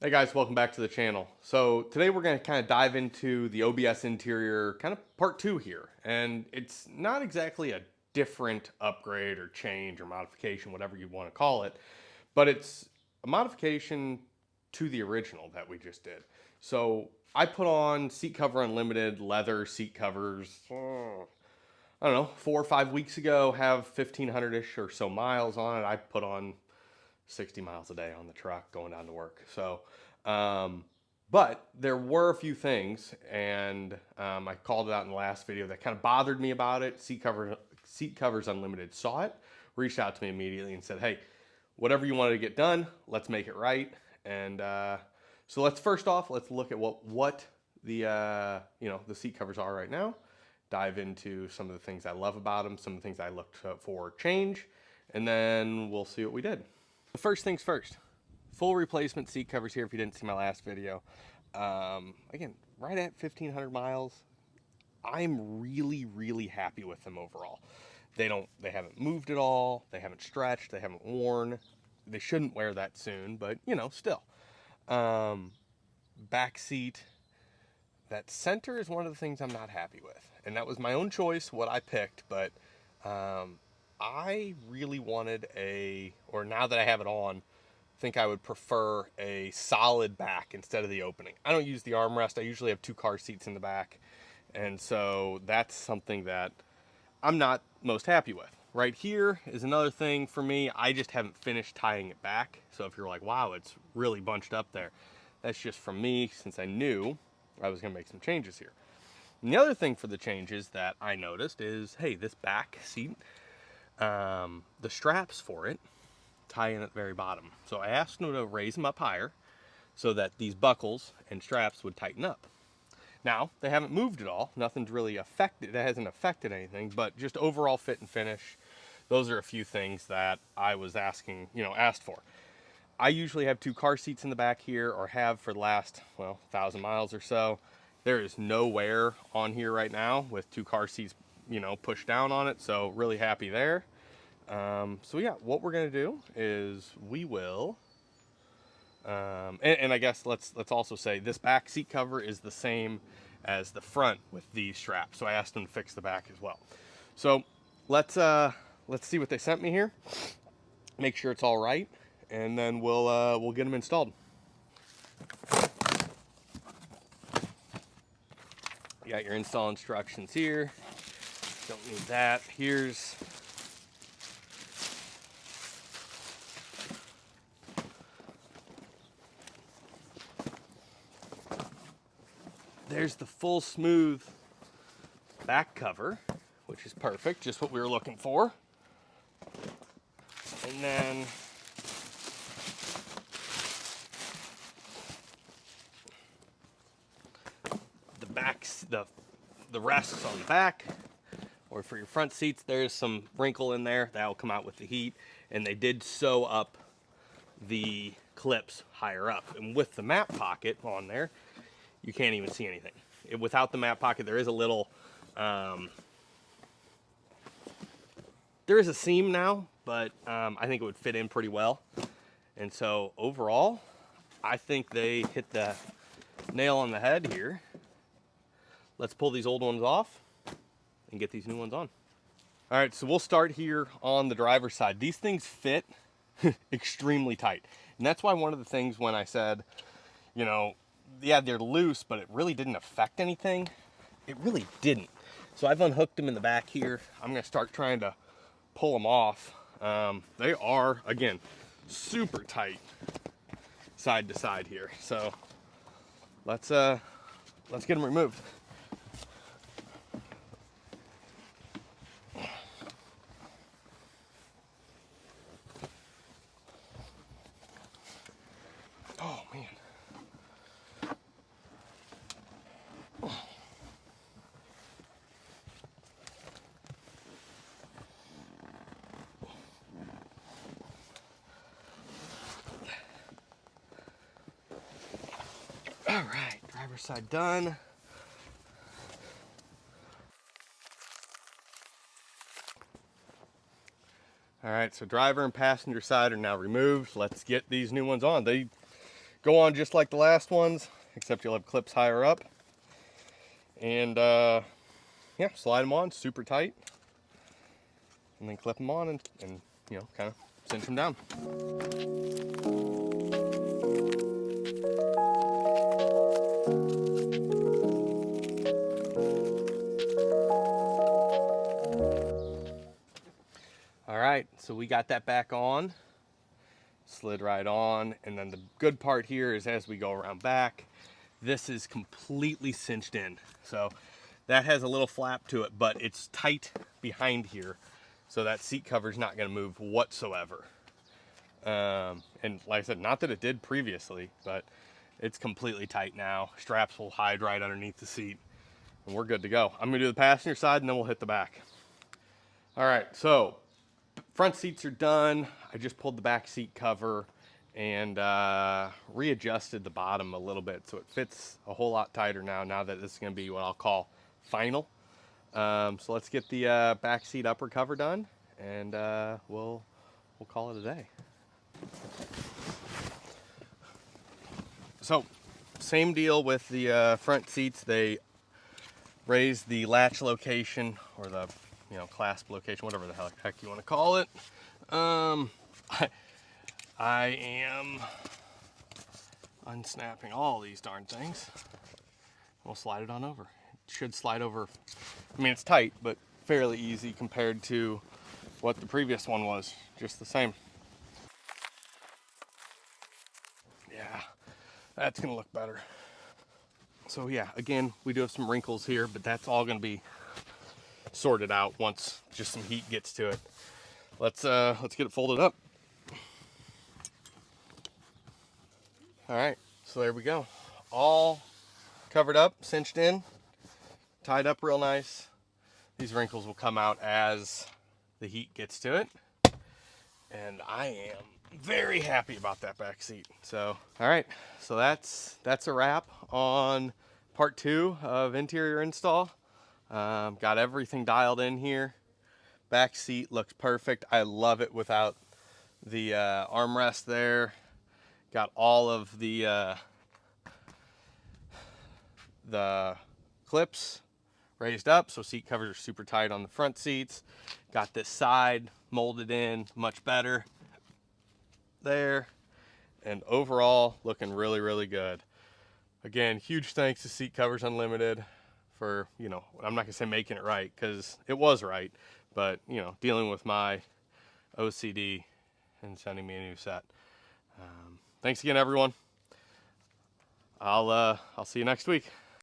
Hey guys, welcome back to the channel. So today we're going to kind of dive into the OBS interior, kind of part two here. And it's not exactly a different upgrade or change or modification, whatever you want to call it, but it's a modification to the original that we just did. So I put on seat cover unlimited leather seat covers, I don't know, 4 or 5 weeks ago, have 1,500-ish or so miles on it. I put on 60 miles a day on the truck going down to work. So, but there were a few things, and I called it out in the last video that kind of bothered me about it. Seat Covers Unlimited saw it, reached out to me immediately and said, "Hey, whatever you wanted to get done, let's make it right." And so let's first off let's look at what the the seat covers are right now. Dive into some of the things I love about them, some of the things I looked for change, and then we'll see what we did. First things first, full replacement seat covers here if you didn't see my last video. Again, right at 1,500 miles. I'm really happy with them overall. They haven't moved at all, they haven't stretched, they haven't worn. They shouldn't wear that soon, but still. Back seat, that center is one of the things I'm not happy with. And that was my own choice, what I picked, but I really wanted or now that I have it on, think I would prefer a solid back instead of the opening. I don't use the armrest. I usually have two car seats in the back. And so that's something that I'm not most happy with. Right here is another thing for me. I just haven't finished tying it back. So if you're like, wow, it's really bunched up there, that's just from me since I knew I was going to make some changes here. And the other thing for the changes that I noticed is, hey, this back seat, the straps for it tie in at the very bottom. So I asked them to raise them up higher so that these buckles and straps would tighten up. Now, they haven't moved at all. Nothing's really affected. It hasn't affected anything, but just overall fit and finish, those are a few things that I was asked for. I usually have two car seats in the back here, or have for the last, 1,000 miles or so. There is no wear on here right now with two car seats, pushed down on it. So really happy there. So yeah, what we're gonna do is we will, and I guess let's also say this back seat cover is the same as the front with these straps. So I asked them to fix the back as well. So let's see what they sent me here. Make sure it's all right, and then we'll get them installed. You got your install instructions here. Don't need that. There's the full smooth back cover, which is perfect, just what we were looking for. And then the backs, the rests on the back, or for your front seats, there's some wrinkle in there that will come out with the heat, and they did sew up the clips higher up. And with the map pocket on there, you can't even see anything. Without the map pocket, there is a little, there is a seam now, but I think it would fit in pretty well. And so overall, I think they hit the nail on the head here. Let's pull these old ones off and get these new ones on. All right, so we'll start here on the driver's side. These things fit extremely tight. And that's why one of the things when I said, yeah, they're loose, but it really didn't affect anything. It really didn't. So I've unhooked them in the back here. I'm gonna start trying to pull them off. They are, again, super tight side to side here. So let's get them removed. Oh man. All right, driver's side done. All right, so driver and passenger side are now removed. Let's get these new ones on. They, Go on just like the last ones, except you'll have clips higher up. And yeah, slide them on super tight. And then clip them on and you know, kind of cinch them down. All right, so we got that back on, slid right on, and then the good part here is as we go around back, this is completely cinched in. So that has a little flap to it, but it's tight behind here, so that seat cover is not going to move whatsoever. And like I said, not that it did previously, but it's completely tight now. Straps will hide right underneath the seat, and we're good to go. I'm going to do the passenger side, and then we'll hit the back. All right, so front seats are done. I just pulled the back seat cover and readjusted the bottom a little bit so it fits a whole lot tighter now that this is going to be what I'll call final. So let's get the back seat upper cover done, and we'll call it a day. So same deal with the front seats. They raised the latch location, or the clasp location, whatever the heck you want to call it. I am unsnapping all these darn things. We'll slide it on over. It should slide over. I mean, it's tight, but fairly easy compared to what the previous one was. Just the same. Yeah, that's gonna look better. So yeah, again, we do have some wrinkles here, but that's all gonna be sorted out once just some heat gets to it. Let's get it folded up. All right, so there we go. All covered up, cinched in, tied up real nice. These wrinkles will come out as the heat gets to it. And I am very happy about that back seat. So, all right, so that's a wrap on part 2 of interior install. Got everything dialed in here. Back seat looks perfect. I love it without the armrest there. Got all of the clips raised up, so seat covers are super tight on the front seats. Got this side molded in much better there, and overall looking really, really good. Again, huge thanks to Seat Covers Unlimited for, I'm not gonna say making it right, because it was right, but dealing with my OCD and sending me a new set. Thanks again, everyone. I'll see you next week.